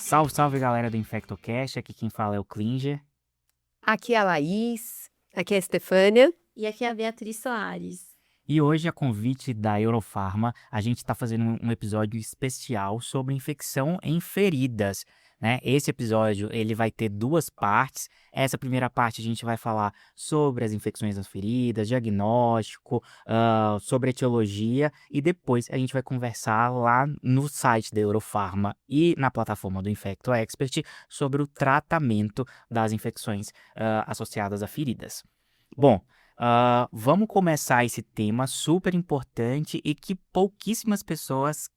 Salve, salve galera do InfectoCast, aqui quem fala é o Klinger. Aqui é a Laís. Aqui é a Estefânia. E aqui é a Beatriz Soares. E hoje, a convite da Eurofarma, a gente está fazendo um episódio especial sobre infecção em feridas, né? Esse episódio ele vai ter duas partes. Essa primeira parte a gente vai falar sobre as infecções nas feridas, diagnóstico, sobre etiologia, e depois a gente vai conversar lá no site da Eurofarma e na plataforma do Infecto Expert sobre o tratamento das infecções associadas a feridas. Bom, vamos começar esse tema super importante e que pouquíssimas pessoas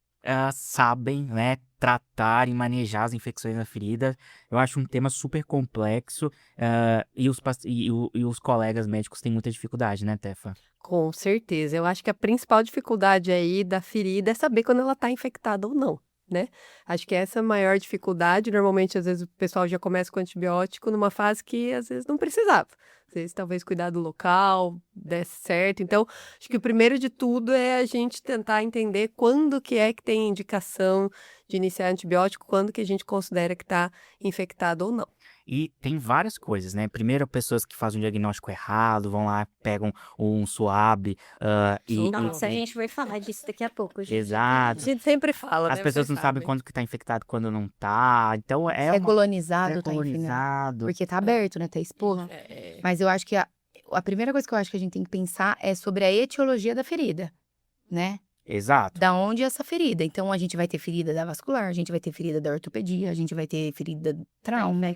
sabem, né, tratar e manejar as infecções na ferida. Eu acho um tema super complexo e os colegas médicos têm muita dificuldade, né, Tefa? Com certeza. Eu acho que a principal dificuldade aí da ferida é saber quando ela está infectada ou não, né? Acho que essa é a maior dificuldade. Normalmente, às vezes, o pessoal já começa com antibiótico numa fase que, às vezes, não precisava. Às vezes, talvez cuidar do local, desse certo. Então, acho que o primeiro de tudo é a gente tentar entender quando que é que tem indicação de iniciar antibiótico, quando que a gente considera que está infectado ou não. E tem várias coisas, né? Primeiro, pessoas que fazem um diagnóstico errado, vão lá, pegam um SWAB Nossa, a gente vai falar disso daqui a pouco, gente. A Exato. gente sempre fala, As né? pessoas Vocês não sabem quando que tá infectado, quando não tá. Então É colonizado, tá, enfim, né? colonizado. Porque tá aberto, né? Tá exposto. É. Mas eu acho que a primeira coisa que eu acho que a gente tem que pensar é sobre a etiologia da ferida, né? Exato. Da onde é essa ferida. Então, a gente vai ter ferida da vascular, a gente vai ter ferida da ortopedia, a gente vai ter ferida do trauma,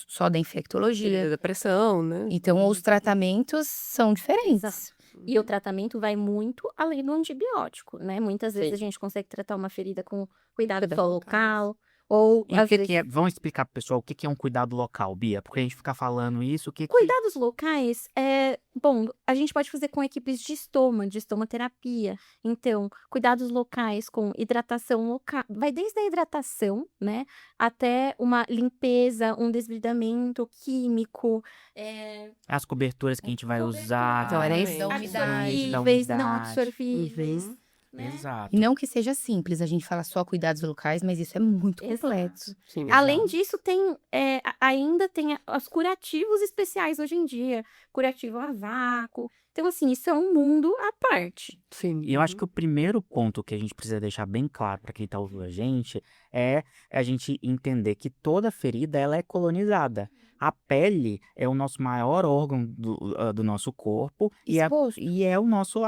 só da infectologia. Da pressão, né? Então, os tratamentos são diferentes. Exato. E o tratamento vai muito além do antibiótico, né? Muitas vezes Sim. a gente consegue tratar uma ferida com cuidado Cuidado só local, ou E o que é? Vamos explicar pro pessoal o que é um cuidado local, Bia? Porque a gente fica falando isso, Cuidados locais, a gente pode fazer com equipes de estomaterapia. Então, cuidados locais com hidratação local, vai desde a hidratação, né, até uma limpeza, um desbridamento químico, as coberturas que a gente vai usar. Então, era isso. Exatamente. Da umidade. absorvíveis, não umidade. absorvíveis, Uhum. né? Exato. E não que seja simples, a gente fala só cuidados locais, mas isso é muito Exato. complexo. Sim, Além exato. disso, ainda tem os curativos especiais hoje em dia. Curativo a vácuo. Então, assim, isso é um mundo à parte. Sim. E eu acho que o primeiro ponto que a gente precisa deixar bem claro para quem está ouvindo a gente é a gente entender que toda ferida ela é colonizada. A pele é o nosso maior órgão do nosso corpo Exposto. e é a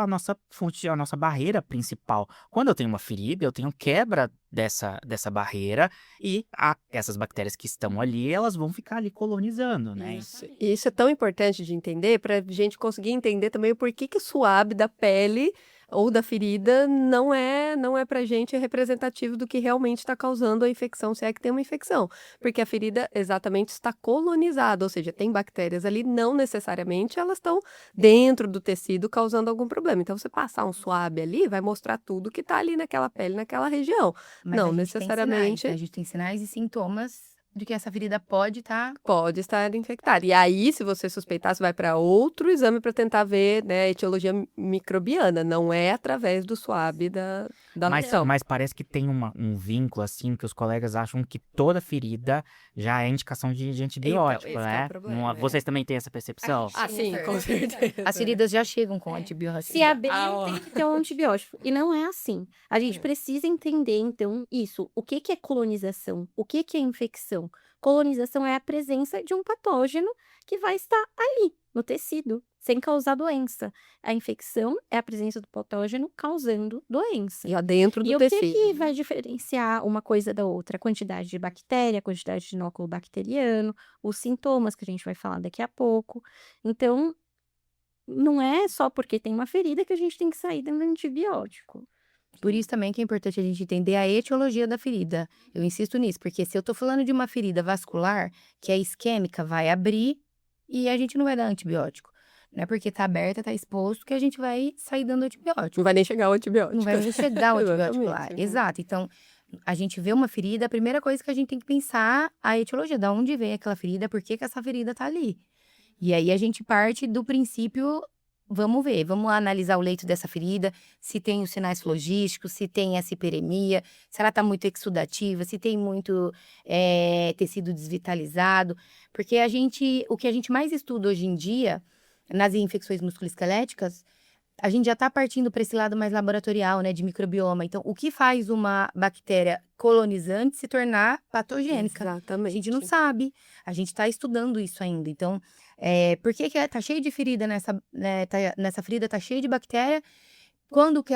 nossa fonte, a nossa barreira principal. Quando eu tenho uma ferida, eu tenho quebra dessa barreira e essas bactérias que estão ali, elas vão ficar ali colonizando, né? E isso é tão importante de entender para a gente conseguir entender também o porquê que o suave da pele ou da ferida não é para a gente representativo do que realmente está causando a infecção, se é que tem uma infecção. Porque a ferida exatamente está colonizada, ou seja, tem bactérias ali, não necessariamente elas estão dentro do tecido causando algum problema. Então, você passar um suave ali, vai mostrar tudo que está ali naquela pele, naquela região. Mas Não a gente necessariamente. Tem sinais, né? A gente tem sinais e sintomas de que essa ferida pode estar. Pode estar infectada. E aí, se você suspeitar, você vai para outro exame para tentar ver, né, a etiologia microbiana. Não é através do SWAB da nação. Mas parece que tem um vínculo, assim, que os colegas acham que toda ferida já é indicação de antibiótico, Então, esse né? é o problema, Vocês também têm essa percepção? Ah, sim, com certeza. As feridas já chegam com antibiótico. Se abrir, ó. tem que ter um antibiótico. E não é assim. A gente precisa entender, então, isso. O que é colonização? O que é infecção? Colonização é a presença de um patógeno que vai estar ali, no tecido, sem causar doença. A infecção é a presença do patógeno causando doença. Já dentro do E o tecido. que vai diferenciar uma coisa da outra? A quantidade de bactéria, a quantidade de inóculo bacteriano, os sintomas que a gente vai falar daqui a pouco. Então, não é só porque tem uma ferida que a gente tem que sair dando antibiótico. Por isso também que é importante a gente entender a etiologia da ferida. Eu insisto nisso, porque se eu tô falando de uma ferida vascular, que é isquêmica, vai abrir e a gente não vai dar antibiótico. Não é porque tá aberta, tá exposto, que a gente vai sair dando antibiótico. Não vai nem chegar o antibiótico. Não vai nem chegar o antibiótico lá. Exatamente. Exato. Então, a gente vê uma ferida, a primeira coisa que a gente tem que pensar a etiologia, da onde vem aquela ferida, por que essa ferida tá ali. E aí a gente parte do princípio vamos ver, vamos analisar o leito dessa ferida, se tem os sinais flogísticos, se tem essa hiperemia, se ela está muito exudativa, se tem muito tecido desvitalizado. Porque o que a gente mais estuda hoje em dia, nas infecções musculoesqueléticas, a gente já está partindo para esse lado mais laboratorial, né, de microbioma. Então, o que faz uma bactéria colonizante se tornar patogênica? A Exatamente. gente não sabe. A gente está estudando isso ainda. Então, por que tá cheio de ferida nessa ferida, tá cheio de bactéria? Quando que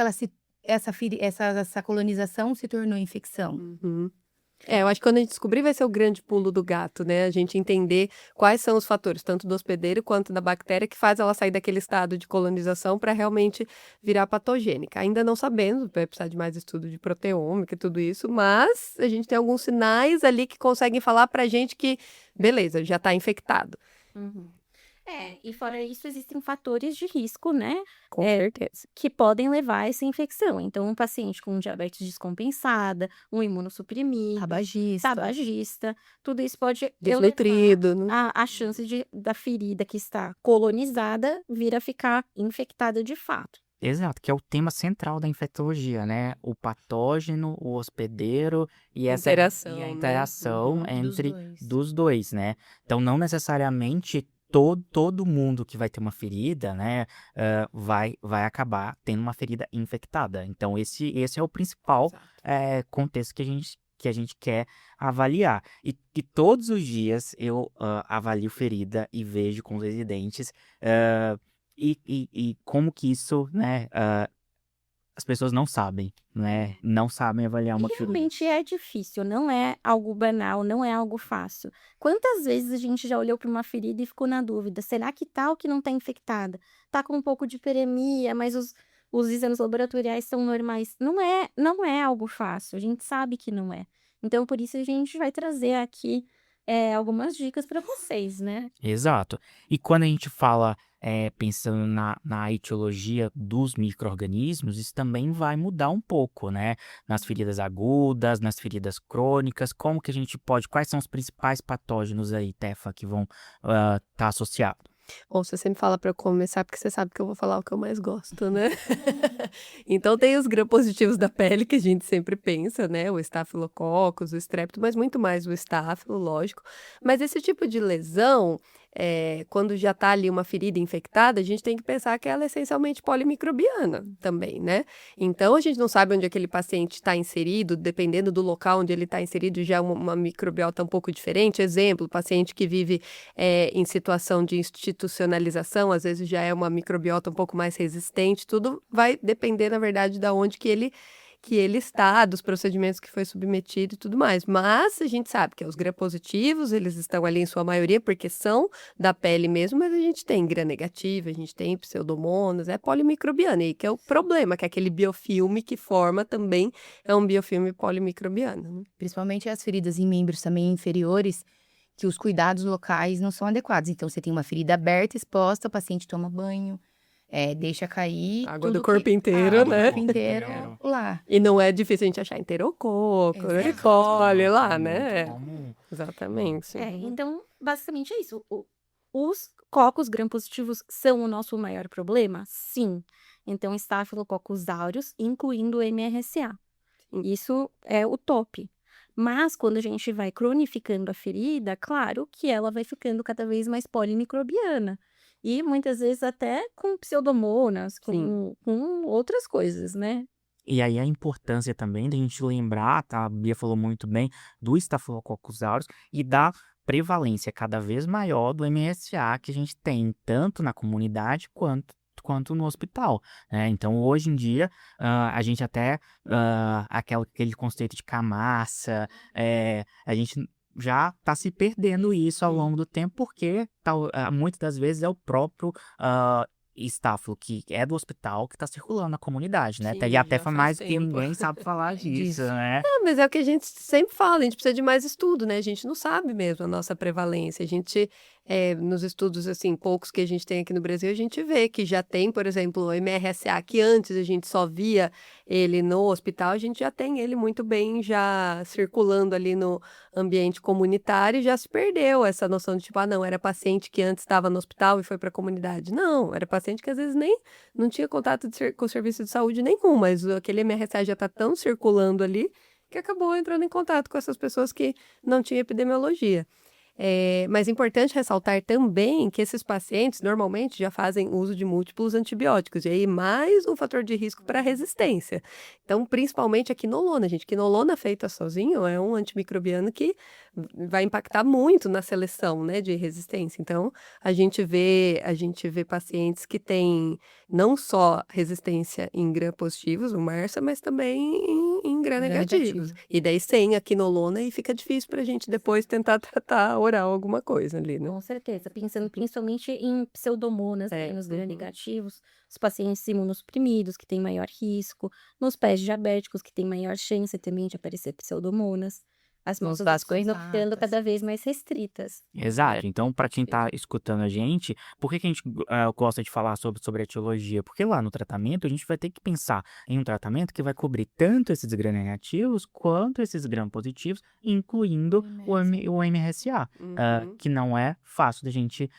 essa colonização se tornou infecção? Uhum. Eu acho que quando a gente descobrir vai ser o grande pulo do gato, né? A gente entender quais são os fatores, tanto do hospedeiro quanto da bactéria, que faz ela sair daquele estado de colonização para realmente virar patogênica. Ainda não sabemos, vai precisar de mais estudo de proteômica e tudo isso, mas a gente tem alguns sinais ali que conseguem falar pra gente que, beleza, já está infectado. Uhum. E fora isso, existem fatores de risco, né? Com certeza. Que podem levar a essa infecção. Então, um paciente com diabetes descompensada, um imunossuprimido, tabagista, tudo isso pode elevar Desnutrido, né? a chance da ferida que está colonizada vir a ficar infectada de fato. Exato, que é o tema central da infectologia, né? O patógeno, o hospedeiro e essa Interação, e a né? interação Uhum. entre dos dois, né? Então, não necessariamente todo mundo que vai ter uma ferida, né, vai acabar tendo uma ferida infectada. Então, esse é o principal Exato. contexto que a gente quer avaliar. E todos os dias eu avalio ferida e vejo com os residentes e como que isso, né, as pessoas não sabem, né? Não sabem avaliar uma E ferida. realmente é difícil, não é algo banal, não é algo fácil. Quantas vezes a gente já olhou para uma ferida e ficou na dúvida, será que tá ou que não tá infectada? Tá com um pouco de hiperemia, mas os exames laboratoriais são normais. Não é algo fácil, a gente sabe que não é. Então, por isso a gente vai trazer aqui algumas dicas para vocês, né? Exato. E quando a gente fala, pensando na etiologia dos micro-organismos, isso também vai mudar um pouco, né? Nas feridas agudas, nas feridas crônicas, como que a gente pode, quais são os principais patógenos aí, Tefa, que vão estar associados? Ou você sempre fala para eu começar, porque você sabe que eu vou falar o que eu mais gosto, né? Então tem os gram-positivos da pele, que a gente sempre pensa, né? O estafilococcus, o estrepto, mas muito mais o estáfilo, lógico. Mas esse tipo de lesão, quando já tá ali uma ferida infectada, a gente tem que pensar que ela é essencialmente polimicrobiana também, né? Então a gente não sabe onde aquele paciente está inserido, dependendo do local onde ele está inserido, já é uma microbiota um pouco diferente. Exemplo, paciente que vive em situação de institucionalização, às vezes já é uma microbiota um pouco mais resistente, tudo vai depender, na verdade, da onde que ele está, dos procedimentos que foi submetido e tudo mais. Mas a gente sabe que os gram-positivos, eles estão ali em sua maioria porque são da pele mesmo, mas a gente tem gram-negativa, a gente tem pseudomonas, é polimicrobiana, e que é o problema, que é aquele biofilme que forma também é um biofilme polimicrobiano, né? Principalmente as feridas em membros também inferiores, que os cuidados locais não são adequados. Então, você tem uma ferida aberta, exposta, o paciente toma banho, deixa cair Água do tudo corpo inteiro, água do né? corpo inteiro lá. E não é difícil a gente achar enterococo, né? Exato. Colhe lá, É né? muito comum. Exatamente. Então, basicamente é isso. Os cocos gram-positivos são o nosso maior problema? Sim. Então, Staphylococcus aureus, incluindo o MRSA. Sim. Isso é o top. Mas, quando a gente vai cronificando a ferida, claro que ela vai ficando cada vez mais polimicrobiana. E, muitas vezes, até com pseudomonas, com outras coisas, né? E aí a importância também da gente lembrar, tá? A Bia falou muito bem, do Staphylococcus aureus e da prevalência cada vez maior do MSA que a gente tem, tanto na comunidade quanto no hospital, né? Então, hoje em dia, a gente até, aquele conceito de camassa, a gente já está se perdendo isso ao longo do tempo, porque muitas das vezes é o próprio estáfilo que é do hospital que está circulando na comunidade, né? Sim, E já até faz mais que tempo. ninguém sabe falar disso, né? Mas é o que a gente sempre fala, a gente precisa de mais estudo, né? A gente não sabe mesmo a nossa prevalência. A gente nos estudos, assim, poucos que a gente tem aqui no Brasil, a gente vê que já tem, por exemplo, o MRSA, que antes a gente só via ele no hospital, a gente já tem ele muito bem já circulando ali no ambiente comunitário e já se perdeu essa noção de tipo, não, era paciente que antes estava no hospital e foi para a comunidade. Não, era paciente que às vezes nem não tinha contato com o serviço de saúde nenhum, mas aquele MRSA já está tão circulando ali que acabou entrando em contato com essas pessoas que não tinham epidemiologia. Mas é importante ressaltar também que esses pacientes normalmente já fazem uso de múltiplos antibióticos, e aí mais um fator de risco para resistência. Então, principalmente a quinolona, gente. Quinolona feita sozinho é um antimicrobiano que vai impactar muito na seleção, né, de resistência. Então, a gente vê pacientes que têm não só resistência em gram-positivos, o MRSA, mas também em gram-negativos. E daí sem a quinolona e fica difícil para a gente depois tentar tratar oral alguma coisa ali, né? Com certeza, pensando principalmente em pseudomonas, nos gram-negativos, os pacientes imunossuprimidos, que têm maior risco, nos pés diabéticos, que têm maior chance também de aparecer pseudomonas. As Nos nossas ações vão ficando vasculitadas. cada vez mais restritas. Exato. Então, para quem tá escutando a gente, por que que a gente gosta de falar sobre etiologia? Porque lá no tratamento a gente vai ter que pensar em um tratamento que vai cobrir tanto esses gram-negativos quanto esses gram-positivos, incluindo o MRSA, que não é fácil da gente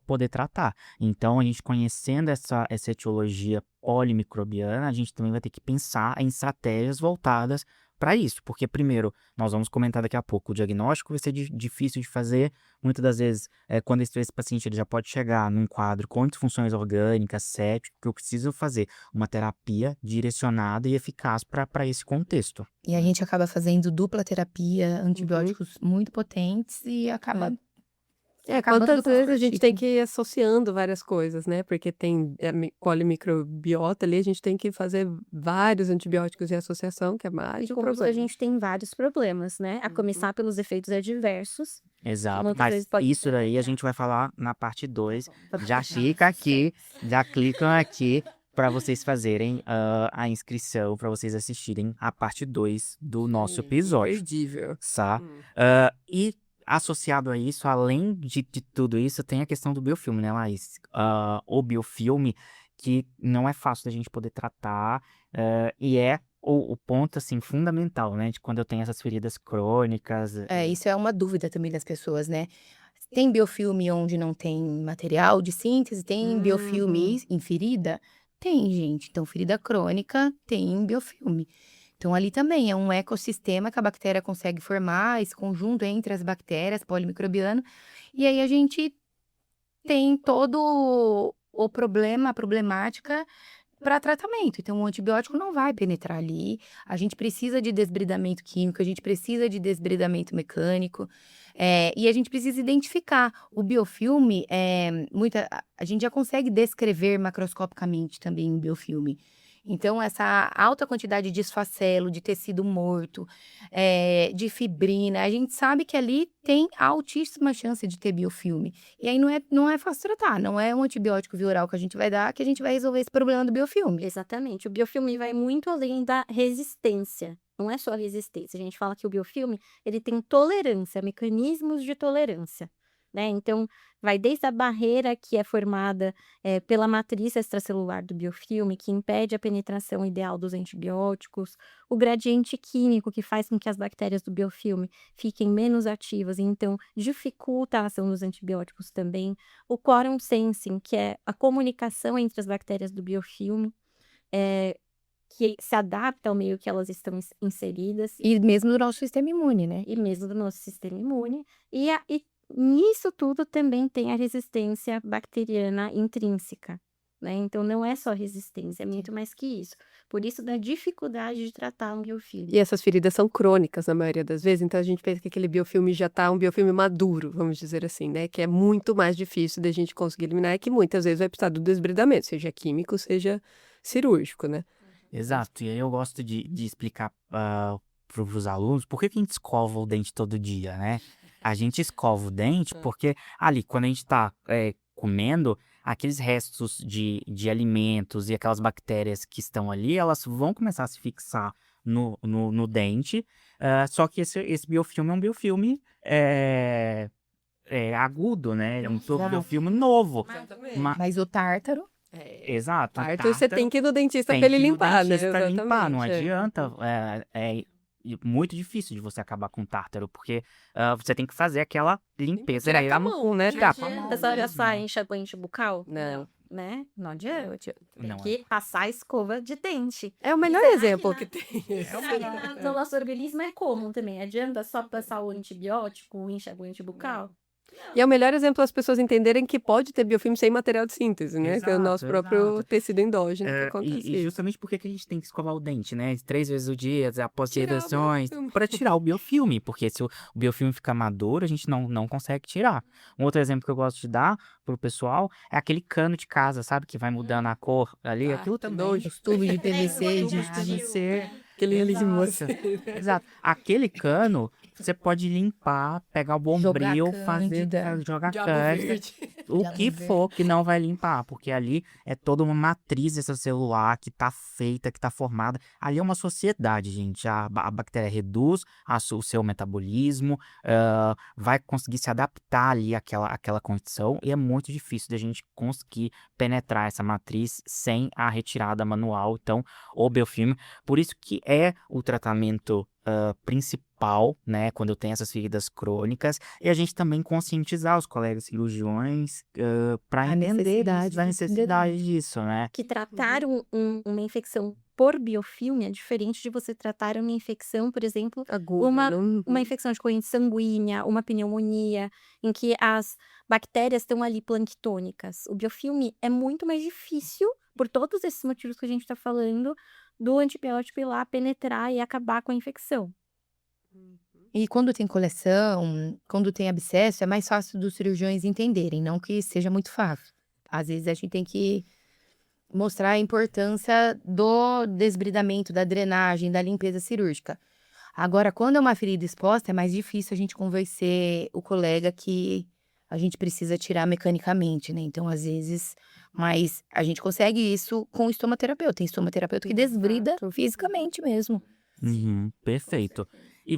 poder tratar. Então, a gente conhecendo essa etiologia polimicrobiana, a gente também vai ter que pensar em estratégias voltadas para isso, porque primeiro, nós vamos comentar daqui a pouco, o diagnóstico vai ser difícil de fazer, muitas das vezes, quando esse paciente ele já pode chegar num quadro com disfunções orgânicas, séptico, que eu preciso fazer uma terapia direcionada e eficaz para esse contexto. E a gente acaba fazendo dupla terapia, antibióticos muito potentes e acaba acabando Quantas com o vezes a gente ciclo. tem que ir associando várias coisas, né? Porque tem polimicrobiota ali, a gente tem que fazer vários antibióticos em associação, que é mais E um com isso a problema. gente tem vários problemas, né? A começar pelos efeitos adversos. Exato, Muitas mas vezes pode isso daí a gente vai falar na parte 2. Já fica aqui, já clicam aqui para vocês fazerem a inscrição, para vocês assistirem a parte 2 do nosso episódio. Imperdível. Tá? E associado a isso, além de tudo isso, tem a questão do biofilme, né, Laís? O biofilme, que não é fácil da gente poder tratar, e é o ponto, assim, fundamental, né, de quando eu tenho essas feridas crônicas. Isso é uma dúvida também das pessoas, né? Tem biofilme onde não tem material de síntese? Tem biofilme em ferida? Tem, gente. Então, ferida crônica tem biofilme. Então, ali também é um ecossistema que a bactéria consegue formar, esse conjunto entre as bactérias, polimicrobiano, e aí a gente tem todo o problema, a problemática para tratamento. Então, o antibiótico não vai penetrar ali, a gente precisa de desbridamento químico, a gente precisa de desbridamento mecânico, e a gente precisa identificar. O biofilme, a gente já consegue descrever macroscopicamente também o biofilme. Então, essa alta quantidade de esfacelo, de tecido morto, de fibrina, a gente sabe que ali tem altíssima chance de ter biofilme. E aí não é fácil tratar, não é um antibiótico via oral que a gente vai dar que a gente vai resolver esse problema do biofilme. Exatamente. O biofilme vai muito além da resistência. Não é só resistência. A gente fala que o biofilme, ele tem tolerância, mecanismos de tolerância, né? Então, vai desde a barreira que é formada pela matriz extracelular do biofilme, que impede a penetração ideal dos antibióticos, o gradiente químico, que faz com que as bactérias do biofilme fiquem menos ativas e, então, dificulta a ação dos antibióticos também, o quorum sensing, que é a comunicação entre as bactérias do biofilme, que se adapta ao meio que elas estão inseridas. E mesmo do nosso sistema imune, né? E mesmo do nosso sistema imune. E nisso tudo também tem a resistência bacteriana intrínseca, né? Então, não é só resistência, é muito mais que isso. Por isso, da dificuldade de tratar um biofilme. E essas feridas são crônicas na maioria das vezes, então a gente pensa que aquele biofilme já está um biofilme maduro, vamos dizer assim, né? Que é muito mais difícil da gente conseguir eliminar e que muitas vezes vai precisar do desbridamento, seja químico, seja cirúrgico, né? Exato, e aí eu gosto de explicar para os alunos por que a gente escova o dente todo dia, né? A gente escova o dente porque ali, quando a gente está comendo, aqueles restos de alimentos e aquelas bactérias que estão ali, elas vão começar a se fixar no dente, só que esse biofilme é um biofilme agudo, né? É um Exato. biofilme novo. Exatamente. Mas o tártaro, Exato. o Parto, você tem que ir no dentista tem pra ele que ir no limpar, né? dentista pra limpar, não Exatamente, é. adianta. Muito difícil de você acabar com tártaro, porque você tem que fazer aquela limpeza. Tirar Aí com a mão, né? tirar com a Não mão adianta só mesmo. passar enxaguante bucal, Não. né? Não adianta. Tem Não que passar escova de dente. É o melhor Será exemplo que que tem. Será que no nosso organismo é comum também? Adianta só passar o antibiótico, o enxaguante bucal? E é o melhor exemplo as pessoas entenderem que pode ter biofilme sem material de síntese, né? Que é o nosso Exato, próprio exato. tecido endógeno que É, acontece e isso. justamente porque que a gente tem que escovar o dente, né? 3 vezes o dia, após Tirar o refeições, biofilme. para tirar o biofilme, porque se o biofilme ficar maduro, a gente não consegue tirar. Um outro exemplo que eu gosto de dar pro pessoal é aquele cano de casa, sabe? Que vai mudando a cor ali, Ah, aquilo que também. nojo. os tubos de PVC, Tubos de de PVC. Aquele ali de Exato. moça. Exato. Aquele cano, você pode limpar, pegar o bombril, fazer, cândida. jogar Diabo cândida, verde. o Diabo que verde. for que não vai limpar, porque ali é toda uma matriz extracelular que tá feita, que tá formada. Ali é uma sociedade, gente. A bactéria reduz o seu metabolismo, vai conseguir se adaptar ali àquela condição, e é muito difícil da gente conseguir penetrar essa matriz sem a retirada manual. Então, o biofilme, por isso que é o tratamento principal, né, quando eu tenho essas feridas crônicas, e a gente também conscientizar os colegas cirurgiões para A entender necessidade da de necessidade disso, né? Que tratar uma infecção por biofilme é diferente de você tratar uma infecção, por exemplo, Aguda. Uma- não- uma infecção de corrente sanguínea, uma pneumonia, em que as bactérias estão ali planctônicas. O biofilme é muito mais difícil, por todos esses motivos que a gente está falando, do antibiótico ir lá penetrar e acabar com a infecção. E quando tem coleção, quando tem abscesso, é mais fácil dos cirurgiões entenderem, não que seja muito fácil. Às vezes a gente tem que mostrar a importância do desbridamento, da drenagem, da limpeza cirúrgica. Agora, quando é uma ferida exposta, é mais difícil a gente convencer o colega que a gente precisa tirar mecanicamente, né? Então, às vezes, mas a gente consegue isso com o estomaterapeuta. Tem estomaterapeuta que desbrida fisicamente mesmo. Uhum, perfeito. E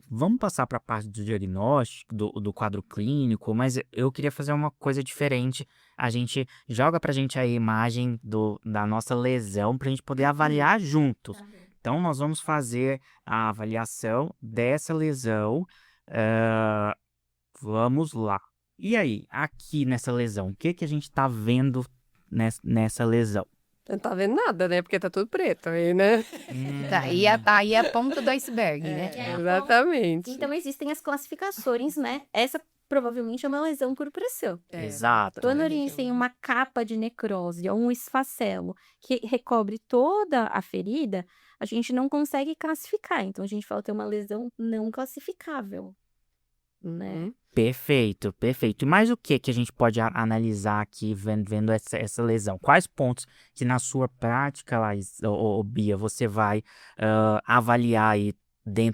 vamos passar para a parte do diagnóstico, do quadro clínico, mas eu queria fazer uma coisa diferente. A gente joga pra gente a imagem da nossa lesão pra gente poder avaliar juntos. Então, nós vamos fazer a avaliação dessa lesão. Vamos lá. E aí, aqui nessa lesão, o que a gente tá vendo nessa lesão? Não tá vendo nada, né? Porque tá tudo preto aí, né? Tá, aí é a ponta do iceberg, né? É. Exatamente. Então, existem as classificações, né? Essa provavelmente é uma lesão por pressão. Exato. Quando a gente tem uma capa de necrose ou um esfacelo que recobre toda a ferida, a gente não consegue classificar. Então, a gente fala que é uma lesão não classificável, né? Perfeito, perfeito. E mais o que a gente pode analisar aqui vendo essa lesão? Quais pontos que na sua prática, Laís, ou Bia, você vai avaliar aí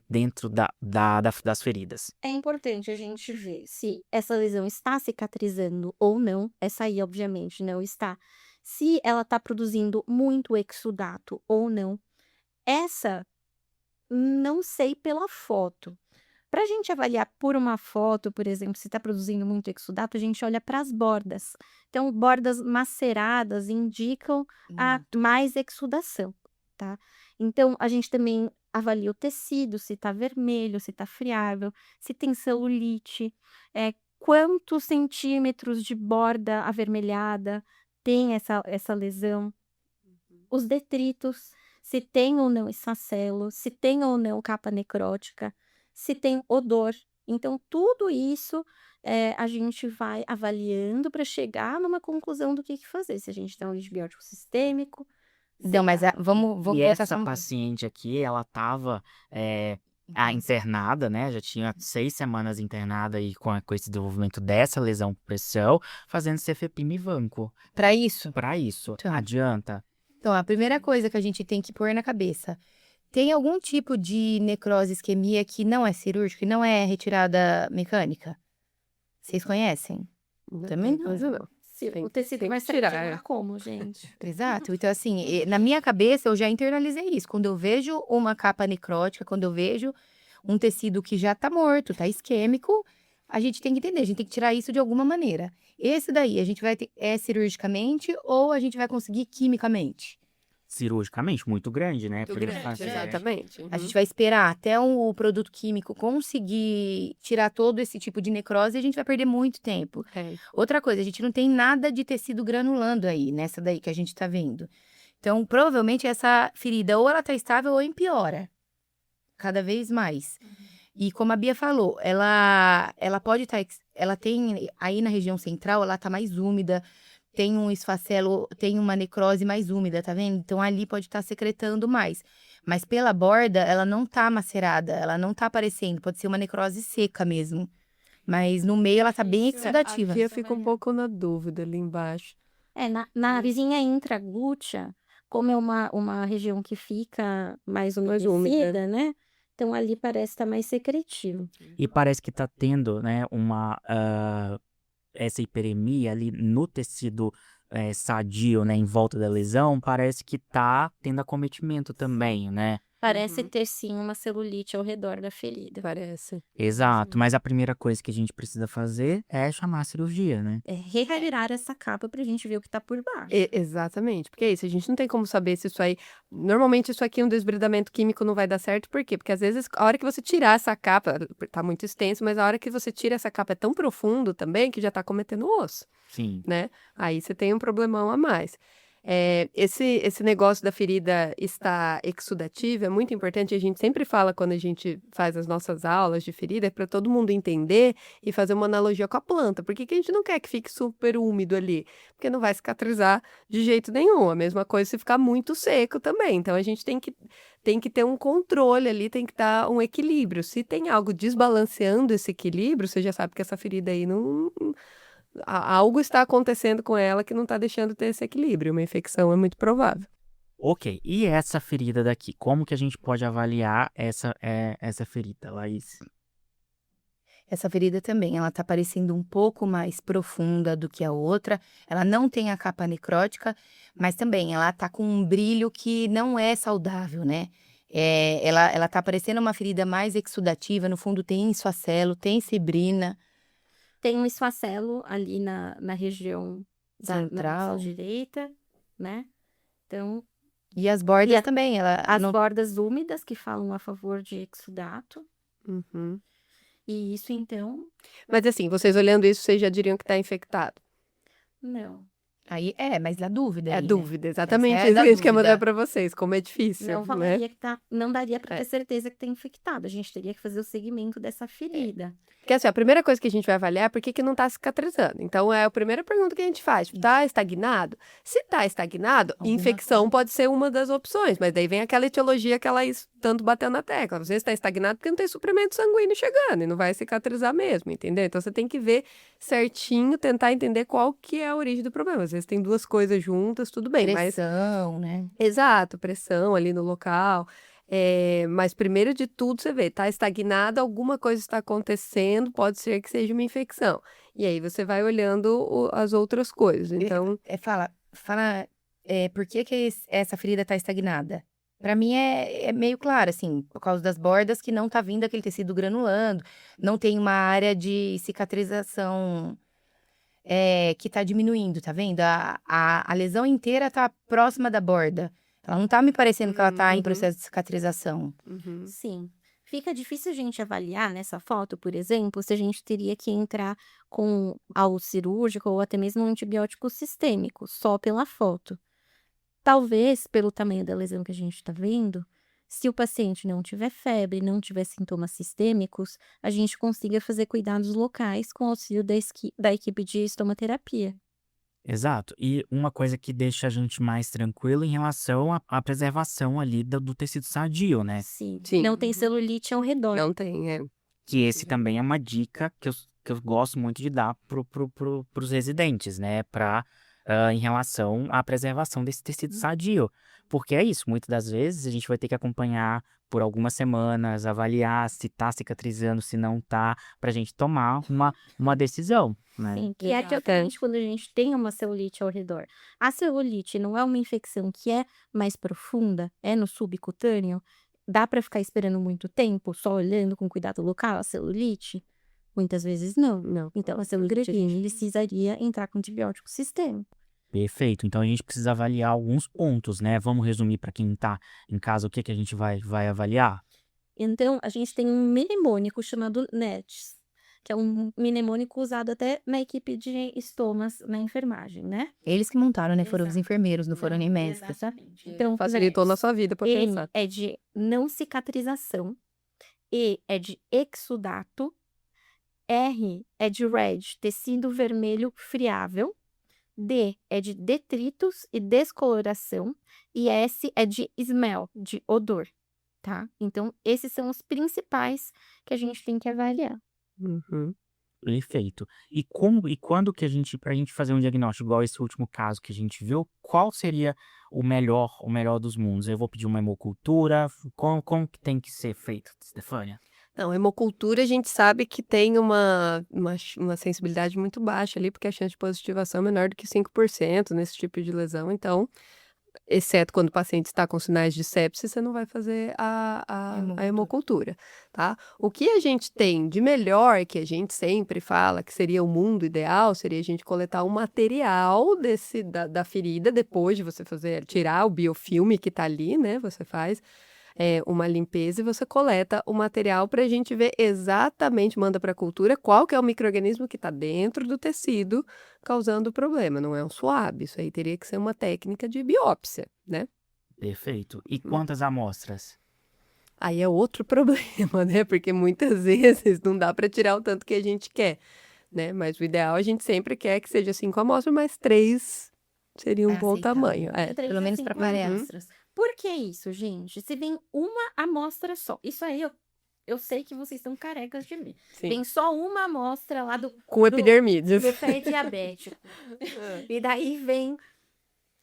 dentro das feridas? É importante a gente ver se essa lesão está cicatrizando ou não. Essa aí, obviamente, não está. Se ela está produzindo muito exudato ou não. Essa, não sei pela foto. Para a gente avaliar por uma foto, por exemplo, se está produzindo muito exudato, a gente olha para as bordas. Então, bordas maceradas indicam a mais exudação, tá? Então, a gente também avalia o tecido, se está vermelho, se está friável, se tem celulite, quantos centímetros de borda avermelhada tem essa lesão, os detritos, se tem ou não esfacelo, se tem ou não capa necrótica, se tem odor. Então, tudo isso a gente vai avaliando para chegar numa conclusão do que fazer. Se a gente tem um antibiótico sistêmico. Não, mas vamos E voltar essa só um pouco. paciente aqui, ela estava internada, né? Já tinha 6 semanas internada aí com esse desenvolvimento dessa lesão por pressão, fazendo cefepime e vanco. Para isso, Para isso, Tá. adianta? então, a primeira coisa que a gente tem que pôr na cabeça, tem algum tipo de necrose, isquemia que não é cirúrgico, que não é retirada mecânica? Vocês conhecem? Também não. Se Tem- o tecido tem vai que tirar, tirar como, gente? Exato. Então, assim, na minha cabeça, eu já internalizei isso. Quando eu vejo uma capa necrótica, quando eu vejo um tecido que já tá morto, tá isquêmico, a gente tem que entender, a gente tem que tirar isso de alguma maneira. Esse daí, a gente vai ter, cirurgicamente ou a gente vai conseguir quimicamente? Cirurgicamente, muito grande, né? Muito Pra ele grande, fazer. exatamente. A gente vai esperar até o produto químico conseguir tirar todo esse tipo de necrose e a gente vai perder muito tempo. É. Outra coisa, a gente não tem nada de tecido granulando aí, nessa daí que a gente tá vendo. Então, provavelmente essa ferida ou ela tá estável ou empeora. Cada vez mais. E como a Bia falou, ela pode estar, ela tem aí na região central, ela tá mais úmida, tem um esfacelo, tem uma necrose mais úmida, tá vendo? Então ali pode estar secretando mais. Mas pela borda, ela não tá macerada, ela não tá aparecendo, pode ser uma necrose seca mesmo. Mas no meio ela tá bem exudativa. Aqui eu fico um pouco na dúvida ali embaixo. Na vizinha intraglútea, como é uma região que fica mais Mais úmida. umedecida, né? Então ali parece estar mais secretivo. E parece que tá tendo, né, essa hiperemia ali no tecido sadio, né, em volta da lesão, parece que tá tendo acometimento também, né? Parece ter sim uma celulite ao redor da ferida. Parece. Exato, mas a primeira coisa que a gente precisa fazer é chamar a cirurgia, né? É revirar essa capa pra gente ver o que tá por baixo. Exatamente, porque é isso, a gente não tem como saber se isso aí. Normalmente, isso aqui, um desbridamento químico não vai dar certo, por quê? Porque às vezes, a hora que você tirar essa capa, tá muito extenso, mas a hora que você tira essa capa é tão profundo também que já tá cometendo osso, Sim. né? Aí você tem um problemão a mais. Esse negócio da ferida estar exudativa é muito importante. A gente sempre fala quando a gente faz as nossas aulas de ferida, é para todo mundo entender e fazer uma analogia com a planta. Por que que a gente não quer que fique super úmido ali? Porque não vai cicatrizar de jeito nenhum. A mesma coisa se ficar muito seco também. Então a gente tem que ter um controle ali, tem que dar um equilíbrio. Se tem algo desbalanceando esse equilíbrio, você já sabe que essa ferida aí não. Algo está acontecendo com ela que não está deixando ter esse equilíbrio. Uma infecção é muito provável. Ok, e essa ferida daqui? Como que a gente pode avaliar essa ferida, Laís? Essa ferida também, ela tá parecendo um pouco mais profunda do que a outra. Ela não tem a capa necrótica, mas também ela tá com um brilho que não é saudável, né? Ela tá parecendo uma ferida mais exudativa. No fundo tem esfacelo, tem fibrina. Tem um esfacelo ali na região da Central. nossa direita, né? Então, E as bordas E também, ela as não... bordas úmidas que falam a favor de exudato. Uhum. E isso, então, Mas assim, vocês olhando isso, vocês já diriam que está infectado. não. Aí, mas na dúvida É a aí, né? dúvida, exatamente Essa é isso da que a gente quer dúvida. mandar para vocês, como é difícil, Não né? falaria que tá. Não daria para É. ter certeza que tá infectado. A gente teria que fazer o segmento dessa ferida. Porque assim, a primeira coisa que a gente vai avaliar é por que que não está cicatrizando. Então, é a primeira pergunta que a gente faz. Está estagnado? Se está estagnado, Alguma infecção coisa. pode ser uma das opções. Mas daí vem aquela etiologia que ela tanto bateu na tecla. Às vezes está estagnado porque não tem suprimento sanguíneo chegando e não vai cicatrizar mesmo, entendeu? Então, você tem que ver certinho, tentar entender qual que é a origem do problema. Às vezes tem duas coisas juntas, tudo bem, mas... Pressão, né? Exato, pressão ali no local. Mas primeiro de tudo, você vê, tá estagnado, alguma coisa está acontecendo, pode ser que seja uma infecção. E aí você vai olhando as outras coisas. Então, Fala, por que que essa ferida tá estagnada? Pra mim é meio claro, assim, por causa das bordas que não tá vindo aquele tecido granulando, não tem uma área de cicatrização que tá diminuindo, tá vendo? A lesão inteira tá próxima da borda. Ela não tá me parecendo que ela tá em Uhum. processo de cicatrização. Sim. Fica difícil a gente avaliar nessa foto, por exemplo, se a gente teria que entrar com algo cirúrgico ou até mesmo um antibiótico sistêmico, só pela foto. Talvez, pelo tamanho da lesão que a gente está vendo, se o paciente não tiver febre, não tiver sintomas sistêmicos, a gente consiga fazer cuidados locais com auxílio da equipe de estomaterapia. Exato. E uma coisa que deixa a gente mais tranquilo em relação à preservação ali do tecido sadio, né? Sim. Sim. Não tem celulite ao redor. não tem, Que esse também é uma dica que eu gosto muito de dar pros residentes, né? Em relação à preservação desse tecido sadio. Porque é isso, muitas das vezes a gente vai ter que acompanhar por algumas semanas, avaliar se tá cicatrizando, se não tá, pra gente tomar uma decisão, né? Sim, que é Exato. justamente quando a gente tem uma celulite ao redor. A celulite não é uma infecção que é mais profunda, é no subcutâneo. Dá para ficar esperando muito tempo, só olhando com cuidado local a celulite? Muitas vezes não. Não. Então, essa migraine precisaria entrar com antibiótico sistêmico. Perfeito. Então a gente precisa avaliar alguns pontos, né? Vamos resumir para quem está em casa o que a gente vai avaliar? Então, a gente tem um mnemônico chamado NETS, que é um mnemônico usado até na equipe de estomas na enfermagem, né? Eles que montaram, né? Foram os Exato. enfermeiros, não foram nem médicos. Exatamente. Então, Facilitou NETS. nossa vida para M pensar. é de não cicatrização, E é de exudato, R é de red, tecido vermelho friável, D é de detritos e descoloração, e S é de smell, de odor, tá? Então, esses são os principais que a gente tem que avaliar. Uhum. Perfeito. E quando que pra gente fazer um diagnóstico, igual esse último caso que a gente viu, qual seria o melhor dos mundos? Eu vou pedir uma hemocultura, como que tem que ser feito, Stefânia? Não, hemocultura a gente sabe que tem uma sensibilidade muito baixa ali, porque a chance de positivação é menor do que 5% nesse tipo de lesão. Então, exceto quando o paciente está com sinais de sepsis, você não vai fazer a hemocultura, tá? O que a gente tem de melhor, que a gente sempre fala que seria o mundo ideal, seria a gente coletar um material da ferida, depois de você tirar o biofilme que está ali, né? Você faz uma limpeza e você coleta o material para a gente ver exatamente, manda para a cultura, qual que é o micro-organismo que está dentro do tecido causando o problema. Não é um swab, isso aí teria que ser uma técnica de biópsia, né? Perfeito. E quantas amostras? Aí é outro problema, né? Porque muitas vezes não dá para tirar o tanto que a gente quer, né? Mas o ideal a gente sempre quer que seja 5 amostras, mas 3 seria um bom aceitável. tamanho. De 3 Pelo a menos 5 pra variar. amostras. Por que isso, gente? Se vem uma amostra só, isso aí eu sei que vocês estão carecas de mim. Sim. Vem só uma amostra lá Com epidermides. do pé diabético. E daí vem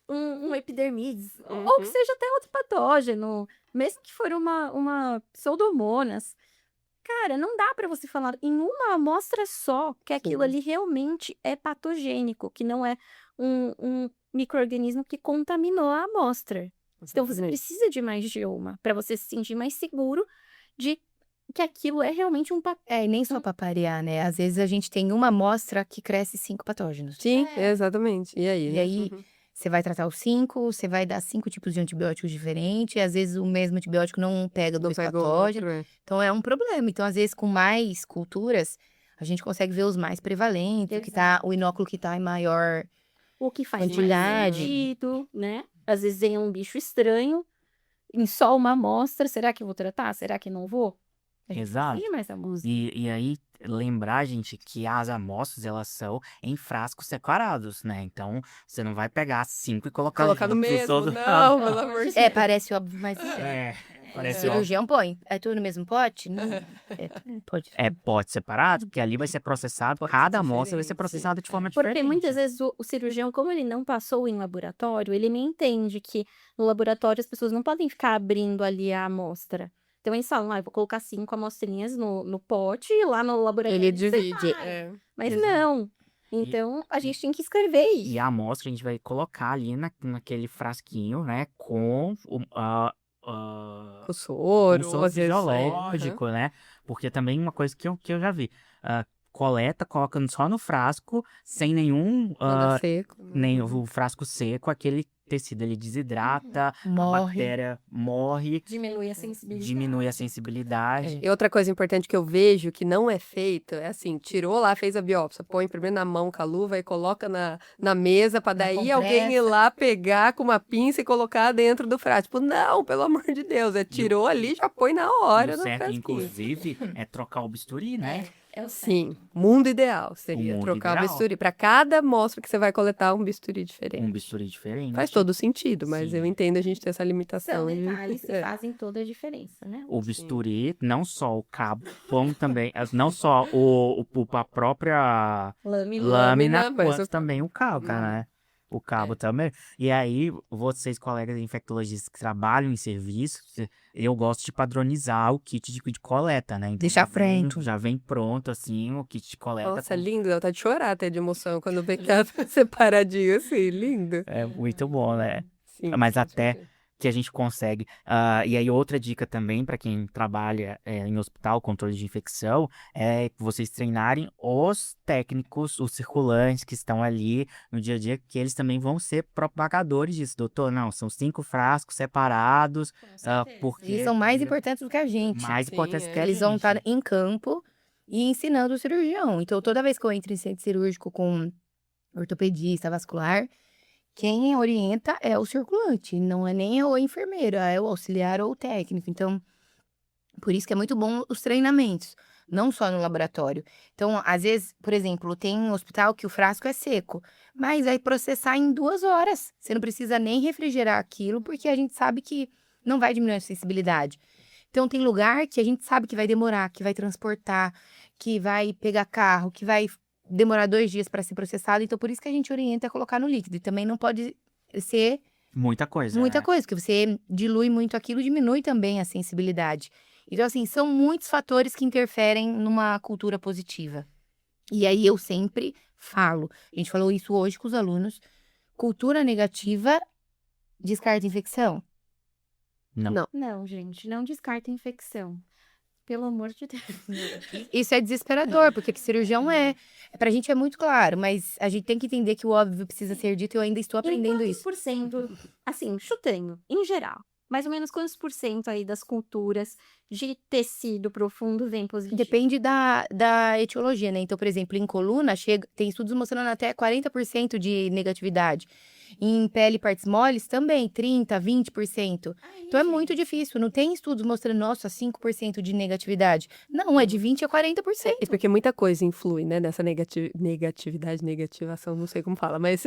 um epidermides, ou que seja até outro patógeno, mesmo que for uma pseudomonas. Cara, não dá pra você falar em uma amostra só que aquilo Sim. ali realmente é patogênico, que não é um micro-organismo que contaminou a amostra. Então, você precisa de mais de uma para você se sentir mais seguro de que aquilo é realmente um E nem só para parear, né? Às vezes a gente tem uma amostra que cresce 5 patógenos. Sim, exatamente. E aí? E aí, você vai tratar os 5, você vai dar 5 tipos de antibióticos diferentes, e às vezes o mesmo antibiótico não pega Não dois pega patógenos. outro, Então, é um problema. Então, às vezes, com mais culturas, a gente consegue ver os mais prevalentes, o inóculo que tá em maior... o que faz mais quantidade. sentido, né? Às vezes vem um bicho estranho em só uma amostra. Será que eu vou tratar? Será que não vou? Exato. E mais amostra. E aí, lembrar, gente, que as amostras, elas são em frascos separados, né? Então, você não vai pegar 5 e colocar Colocar no juntos mesmo. todos. Não, pelo amor de Deus. Parece óbvio, mas... Parece óbvio. cirurgião põe. É tudo no mesmo pote? Não. Pode. É pote separado, porque ali vai ser processado, cada amostra vai ser diferente, processada de forma Porque diferente. muitas vezes o cirurgião, como ele não passou em laboratório, ele nem entende que no laboratório as pessoas não podem ficar abrindo ali a amostra. Então eles falam, eu vou colocar 5 amostrinhas no pote e lá no laboratório Ele eles divide. separam. Mas Exato. não. Então a gente tem que escrever isso. E a amostra a gente vai colocar ali naquele frasquinho, né? Com O soro, um soro às vezes, fisiológico, né? Porque também uma coisa que eu já vi. Coloca só no frasco, sem nenhum... Manda seco. nem o frasco seco, aquele tecido ele desidrata, a Morre. bactéria morre, Diminui a sensibilidade. diminui a sensibilidade. E outra coisa importante que eu vejo que não é feito é assim, tirou lá, fez a biópsia, põe primeiro na mão com a luva e coloca na mesa para daí alguém ir lá pegar com uma pinça e colocar dentro do frasco. Tipo, não, pelo amor de Deus, tirou ali, já põe na hora E o no certo, frasquinho. inclusive, é trocar o bisturi, né? É o certo. Sim, mundo ideal seria O mundo trocar ideal. o bisturi. Para cada amostra que você vai coletar, um bisturi diferente. Um bisturi diferente. Faz todo sentido, mas Sim. eu entendo a gente ter essa limitação. São detalhes que fazem toda a diferença, né? O bisturi, não só o cabo, como também, não só a própria Lâmina. lâmina, mas quanto também o cabo, né? O cabo também. E aí, vocês, colegas infectologistas que trabalham em serviço, eu gosto de padronizar o kit de coleta, né? Então, Deixar pronto. Já vem pronto, assim, o kit de coleta. Nossa, lindo, dá vontade de chorar até de emoção quando vê que tá separadinho assim, lindo. É muito bom, né? Sim, Mas com até certeza. que a gente consegue. E aí, outra dica também para quem trabalha em hospital, controle de infecção, é vocês treinarem os técnicos, os circulantes que estão ali no dia a dia, que eles também vão ser propagadores disso. Doutor, não, são 5 frascos separados, porque Eles são mais importantes do que a gente. mais Sim, importantes que a Eles vão gente. estar em campo e ensinando o cirurgião. Então, toda vez que eu entro em centro cirúrgico com ortopedista, vascular, quem orienta é o circulante, não é nem o enfermeiro, é o auxiliar ou o técnico. Então, por isso que é muito bom os treinamentos, não só no laboratório. Então, às vezes, por exemplo, tem um hospital que o frasco é seco, mas vai processar em 2 horas. Você não precisa nem refrigerar aquilo, porque a gente sabe que não vai diminuir a sensibilidade. Então, tem lugar que a gente sabe que vai demorar, que vai transportar, que vai pegar carro, que vai demorar 2 dias para ser processado. Então, por isso que a gente orienta a colocar no líquido. E também não pode ser Muita coisa. muita né? coisa, porque você dilui muito aquilo, diminui também a sensibilidade. Então, assim, são muitos fatores que interferem numa cultura positiva. E aí eu sempre falo, a gente falou isso hoje com os alunos, cultura negativa descarta infecção. Não. Não, gente, não descarta infecção. Pelo amor de Deus. Isso é desesperador, porque que cirurgião é. Pra gente é muito claro, mas a gente tem que entender que o óbvio precisa ser dito e eu ainda estou aprendendo Em isso. quantos por cento, assim, chutando, em geral, mais ou menos quantos por cento aí das culturas de tecido profundo vem positivo? Depende da etiologia, né? Então, por exemplo, em coluna, tem estudos mostrando até 40% de negatividade. Em pele e partes moles, também, 30%, 20%. Então, é muito difícil. Não tem estudos mostrando, nossa, 5% de negatividade. Não, é de 20% a 40%. E porque muita coisa influi, né, nessa negatividade, negativação, não sei como fala, mas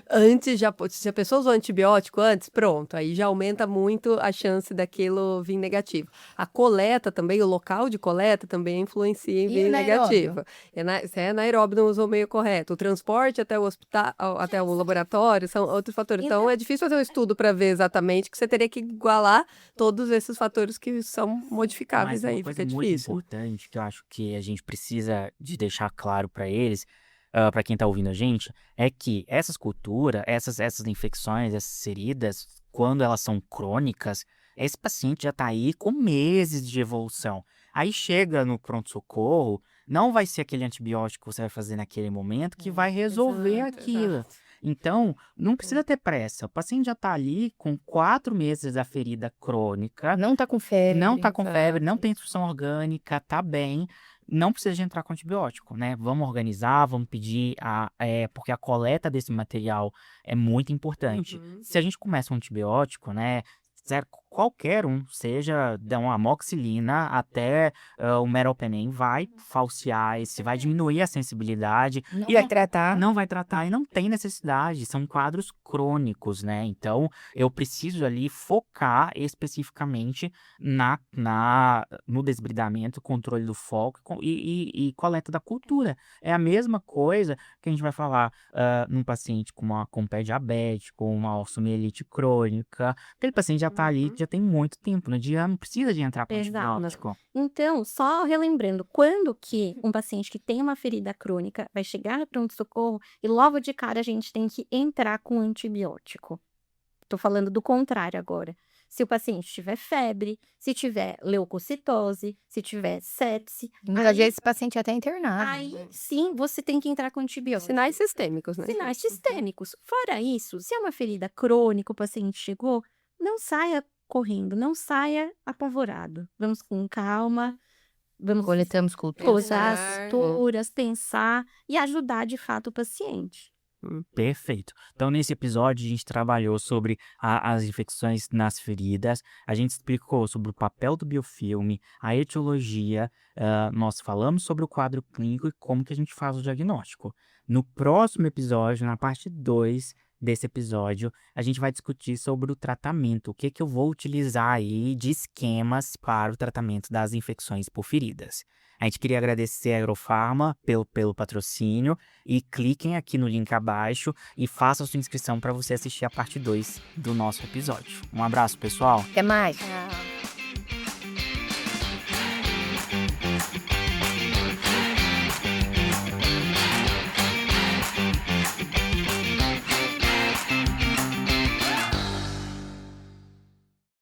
antes, se a pessoa usou antibiótico antes, pronto, aí já aumenta muito a chance daquilo vir negativo. A coleta também, o local de coleta também influencia em E vir anaeróbio? negativo. Se é anaeróbio, não usou o meio correto. O transporte até o hospital, até o laboratório, são outros fatores. Então, é difícil fazer um estudo para ver exatamente que você teria que igualar todos esses fatores que são modificáveis Mas aí, uma coisa fica muito difícil. importante que eu acho que a gente precisa de deixar claro para eles, para quem tá ouvindo a gente, é que essas culturas, essas infecções, essas feridas, quando elas são crônicas, esse paciente já tá aí com meses de evolução. Aí chega no pronto-socorro, não vai ser aquele antibiótico que você vai fazer naquele momento que vai resolver Exato, aquilo. exato. Então, não precisa ter pressa. O paciente já tá ali com 4 meses da ferida crônica, Não tá com febre. não tá com febre, não exato. tem insuficiência orgânica, tá bem, não precisa de entrar com antibiótico, né? Vamos organizar, vamos pedir, porque a coleta desse material é muito importante. Uhum. Se a gente começa um antibiótico, né? Qualquer um, seja da uma amoxicilina até o meropenem, vai falsear esse, vai diminuir a sensibilidade. Não E vai tratar. não vai tratar e não tem necessidade, são quadros crônicos, né? Então, eu preciso ali focar especificamente no desbridamento, controle do foco e coleta da cultura. É a mesma coisa que a gente vai falar num paciente com pé diabético, uma osteomielite crônica. Aquele paciente já tá ali, já tem muito tempo no dia, não precisa de entrar com Exato. antibiótico. Então, só relembrando, quando que um paciente que tem uma ferida crônica vai chegar no pronto-socorro e logo de cara a gente tem que entrar com antibiótico? Tô falando do contrário agora. Se o paciente tiver febre, se tiver leucocitose, se tiver sepse, Mas às vezes esse paciente é até internado. aí sim você tem que entrar com antibiótico. Sinais sistêmicos, né? Sinais sistêmicos. Fora isso, se é uma ferida crônica, o paciente chegou, não saia correndo, não saia apavorado. Vamos com calma, vamos Coletamos cultura. coisar as Pensar. suturas, pensar e ajudar de fato o paciente. Perfeito. Então, nesse episódio, a gente trabalhou sobre as infecções nas feridas, a gente explicou sobre o papel do biofilme, a etiologia, nós falamos sobre o quadro clínico e como que a gente faz o diagnóstico. No próximo episódio, na parte 2 desse episódio, a gente vai discutir sobre o tratamento, o que que eu vou utilizar aí de esquemas para o tratamento das infecções por feridas. A gente queria agradecer a Aerofarma pelo patrocínio e cliquem aqui no link abaixo e façam sua inscrição para você assistir a parte 2 do nosso episódio. Um abraço, pessoal! Até mais. Ah.